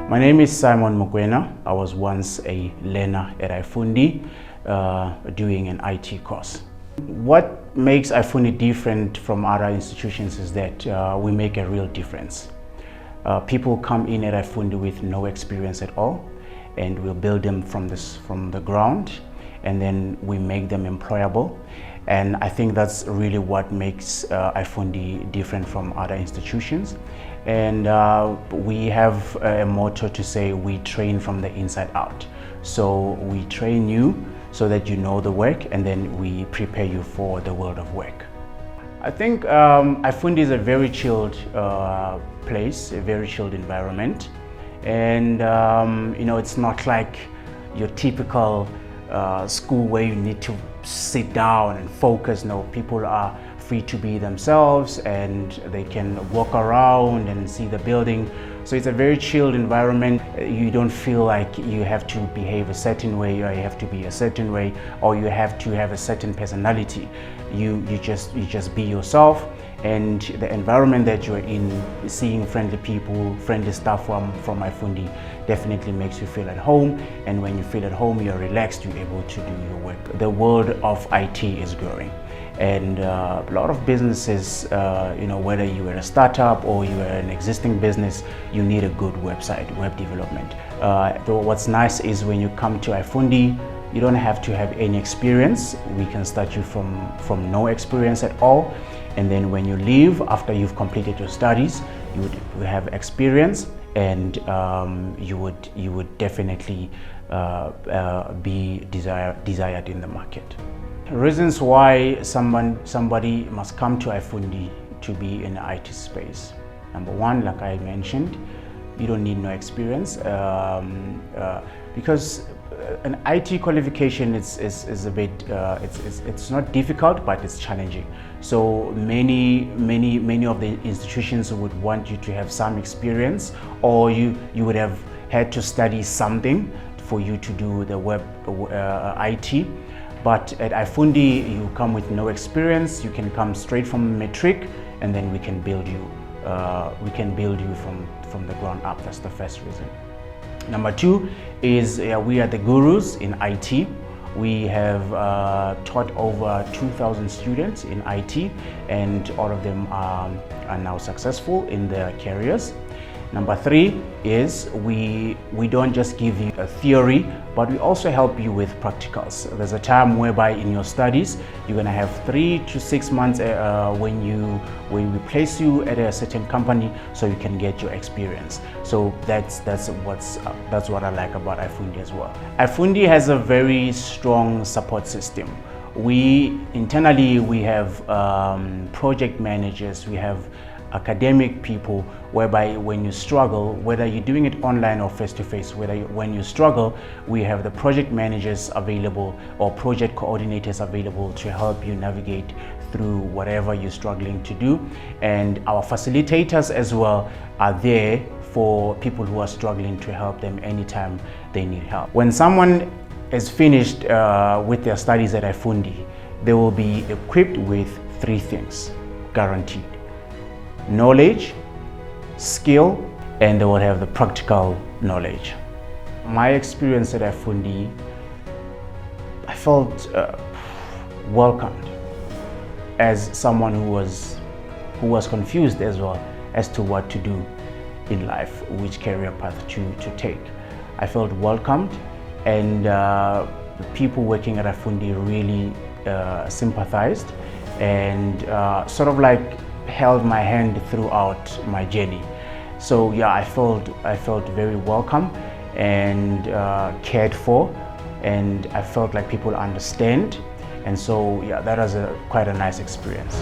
My name is Simon Mokoena. I was once a learner at iFundi doing an IT course. What makes iFundi different from other institutions is that we make a real difference. People come in at iFundi with no experience at all, and we'll build them from the ground, and then we make them employable. And I think that's really what makes iFundi different from other institutions. And we have a motto to say we train from the inside out. So we train you so that you know the work, and then we prepare you for the world of work. I think iFundi is a very chilled place, a very chilled environment. And it's not like your typical school where you need to sit down and focus. No, people are free to be themselves and they can walk around and see the building. So it's a very chilled environment. You don't feel like you have to behave a certain way, or you have to be a certain way, or you have to have a certain personality. You just be yourself, and the environment that you're in, seeing friendly people, friendly staff from iFundi definitely makes you feel at home. And when you feel at home, you're relaxed, you're able to do your work. The world of IT is growing, and a lot of businesses, whether you are a startup or you are an existing business, you need a good website, web development. Though what's nice is when you come to iFundi, you don't have to have any experience. We can start you from no experience at all. And then when you leave, after you've completed your studies, you would have experience, and you would definitely be desired in the market. Reasons why somebody must come to iFundi to be in the IT space. Number one, like I mentioned, you don't need no experience because an IT qualification is a bit it's not difficult, but it's challenging. So many of the institutions would want you to have some experience, or you would have had to study something for you to do the web IT. But at iFundi, you come with no experience. You can come straight from matric, and then we can build you. From the ground up. That's the first reason. Number two is we are the gurus in IT. We have taught over 2,000 students in IT, and all of them are now successful in their careers. Number three is we don't just give you a theory, but we also help you with practicals. There's a time whereby in your studies, you're gonna have 3 to 6 months when we place you at a certain company, so you can get your experience. So that's what I like about iFundi as well. iFundi has a very strong support system. Internally we have project managers, we have academic people, whereby when you struggle, whether you're doing it online or face-to-face, when you struggle, we have the project managers available or project coordinators available to help you navigate through whatever you're struggling to do. And our facilitators as well are there for people who are struggling, to help them anytime they need help. When someone is finished with their studies at iFundi, they will be equipped with 3 things, guaranteed: knowledge, skill, and they will have the practical knowledge. My experience at iFundi, I felt welcomed as someone who was confused as well as to what to do in life, which career path to take. I felt welcomed, and the people working at iFundi really sympathized and sort of like held my hand throughout my journey. So yeah, I felt very welcome and cared for, and I felt like people understand. And so yeah, that was quite a nice experience.